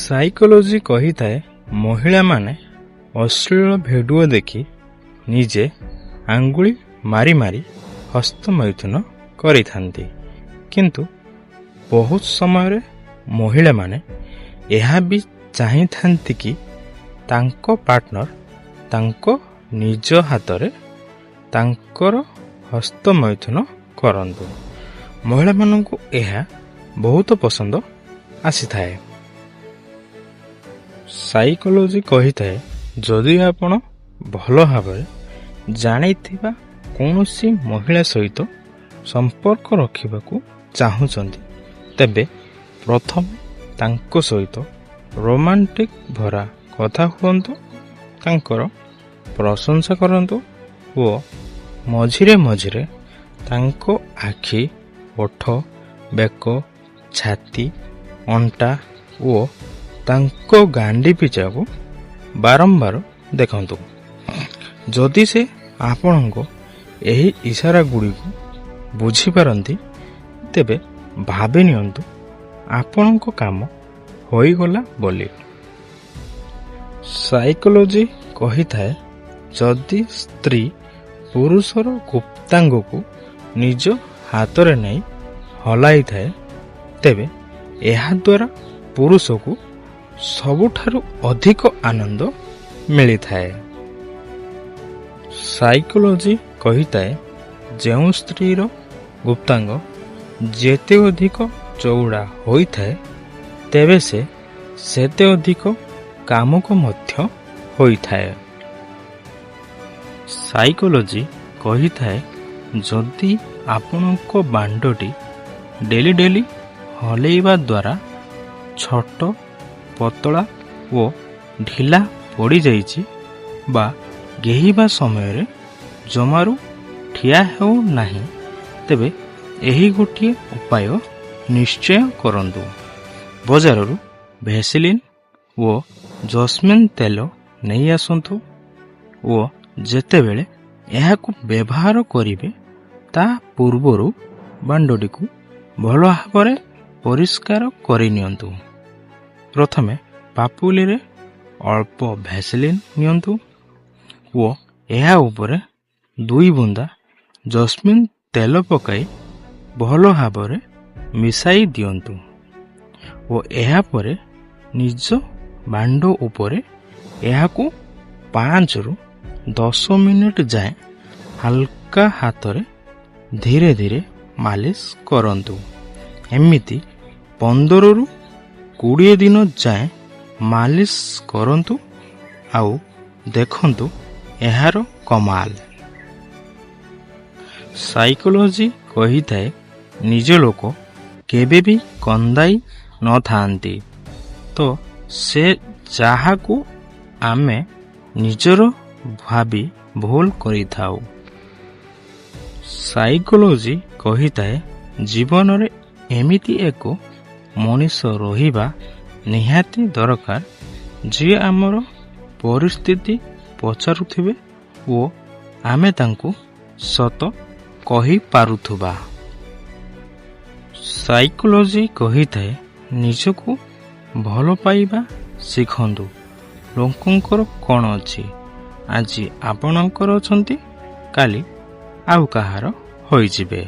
Psychology କହିଥାଏ ମହିଳାମାନେ ଅଶ୍ଳୀଳ ଭିଡିଓ ଦେଖି ନିଜେ ଆଙ୍ଗୁଳି ମାରି ମାରି ହସ୍ତମୈଥୁନ କରିଥାନ୍ତି, କିନ୍ତୁ ବହୁତ ସମୟରେ ମହିଳାମାନେ ଏହା ବି ଚାହିଁଥାନ୍ତି କି ତାଙ୍କ ପାର୍ଟନର ତାଙ୍କ ନିଜ ହାତରେ ତାଙ୍କର ହସ୍ତମୈଥୁନ କରନ୍ତୁ। ମହିଳାମାନଙ୍କୁ ଏହା ବହୁତ ପସନ୍ଦ ଆସିଥାଏ। ସାଇକୋଲୋଜି କହିଥାଏ ଯଦି ଆପଣ ଭଲ ଭାବରେ ଜାଣିଥିବା କୌଣସି ମହିଳା ସହିତ ସମ୍ପର୍କ ରଖିବାକୁ ଚାହୁଁଛନ୍ତି, ତେବେ ପ୍ରଥମେ ତାଙ୍କ ସହିତ ରୋମାଣ୍ଟିକ୍ ଭରା କଥା ହୁଅନ୍ତୁ, ତାଙ୍କର ପ୍ରଶଂସା କରନ୍ତୁ ଓ ମଝିରେ ମଝିରେ ତାଙ୍କ ଆଖି, ଓଠ, ବେକ, ଛାତି, ଅଣ୍ଟା ଓ ତାଙ୍କ ଗାଣ୍ଡି ପିଚାକୁ ବାରମ୍ବାର ଦେଖନ୍ତୁ। ଯଦି ସେ ଆପଣଙ୍କ ଏହି ଇସାରା ଗୁଡ଼ିକୁ ବୁଝିପାରନ୍ତି, ତେବେ ଭାବି ନିଅନ୍ତୁ ଆପଣଙ୍କ କାମ ହୋଇଗଲା ବୋଲି। ସାଇକୋଲୋଜି କହିଥାଏ ଯଦି ସ୍ତ୍ରୀ ପୁରୁଷର ଗୁପ୍ତାଙ୍ଗକୁ ନିଜ ହାତରେ ନେଇ ହଲାଇଥାଏ, ତେବେ ଏହାଦ୍ୱାରା ପୁରୁଷକୁ ସବୁଠାରୁ ଅଧିକ ଆନନ୍ଦ ମିଳିଥାଏ। ସାଇକୋଲୋଜି କହିଥାଏ ଯେଉଁ ସ୍ତ୍ରୀର ଗୁପ୍ତାଙ୍ଗ ଯେତେ ଅଧିକ ଚଉଡ଼ା ହୋଇଥାଏ, ତେବେ ସେ ସେତେ ଅଧିକ କାମୁକ ମଧ୍ୟ ହୋଇଥାଏ। ସାଇକୋଲୋଜି କହିଥାଏ ଯଦି ଆପଣଙ୍କ ବାଣ୍ଡଟି ଡେଲି ଡେଲି ହଲେଇବା ଦ୍ୱାରା ଛୋଟ, ପତଳା ଓ ଢିଲା ପଡ଼ିଯାଇଛି ବା ଗେହିବା ସମୟରେ ଜମାରୁ ଠିଆ ହେଉନାହିଁ, ତେବେ ଏହି ଗୋଟିଏ ଉପାୟ ନିଶ୍ଚୟ କରନ୍ତୁ। ବଜାରରୁ ଭେସଲିନ୍ ଓ ଜସ୍ମିନ୍ ତେଲ ନେଇ ଆସନ୍ତୁ ଓ ଯେତେବେଳେ ଏହାକୁ ବ୍ୟବହାର କରିବେ ତା ପୂର୍ବରୁ ବାଣ୍ଡଟିକୁ ଭଲ ଭାବରେ ପରିଷ୍କାର କରିନିଅନ୍ତୁ। ପ୍ରଥମେ ପାପୁଲିରେ ଅଳ୍ପ ଭେସଲିନ୍ ନିଅନ୍ତୁ ଓ ଏହା ଉପରେ 2 ବୁନ୍ଦା ଜସ୍ମିନ୍ ତେଲ ପକାଇ ଭଲ ଭାବରେ ମିଶାଇ ଦିଅନ୍ତୁ ଓ ଏହାପରେ ନିଜ ବାଣ୍ଡ ଉପରେ ଏହାକୁ 5ରୁ 10 ମିନିଟ୍ ଯାଏଁ ହାଲକା ହାତରେ ଧୀରେ ଧୀରେ ମାଲିସ କରନ୍ତୁ। ଏମିତି 15ରୁ 20 ଦିନ ଯାଏଁ ମାଲିସ କରନ୍ତୁ ଆଉ ଦେଖନ୍ତୁ ଏହାର କମାଲ। ସାଇକୋଲୋଜି କହିଥାଏ ନିଜ ଲୋକ କେବେ ବି କନ୍ଦାଇ ନଥାନ୍ତି, ତ ସେ ଯାହାକୁ ଆମେ ନିଜର ଭାବି ଭୁଲ କରିଥାଉ। ସାଇକୋଲୋଜି କହିଥାଏ ଜୀବନରେ ଏମିତି ଏକ ମଣିଷ ରହିବା ନିହାତି ଦରକାର ଯିଏ ଆମର ପରିସ୍ଥିତି ପଚାରୁଥିବେ ଓ ଆମେ ତାଙ୍କୁ ସତ କହିପାରୁଥିବା। ସାଇକୋଲୋଜି କହିଥାଏ ନିଜକୁ ଭଲ ପାଇବା ଶିଖନ୍ତୁ। ଲୋକଙ୍କର କ'ଣ ଅଛି, ଆଜି ଆପଣଙ୍କର ଅଛନ୍ତି, କାଲି ଆଉ କାହାର ହୋଇଯିବେ।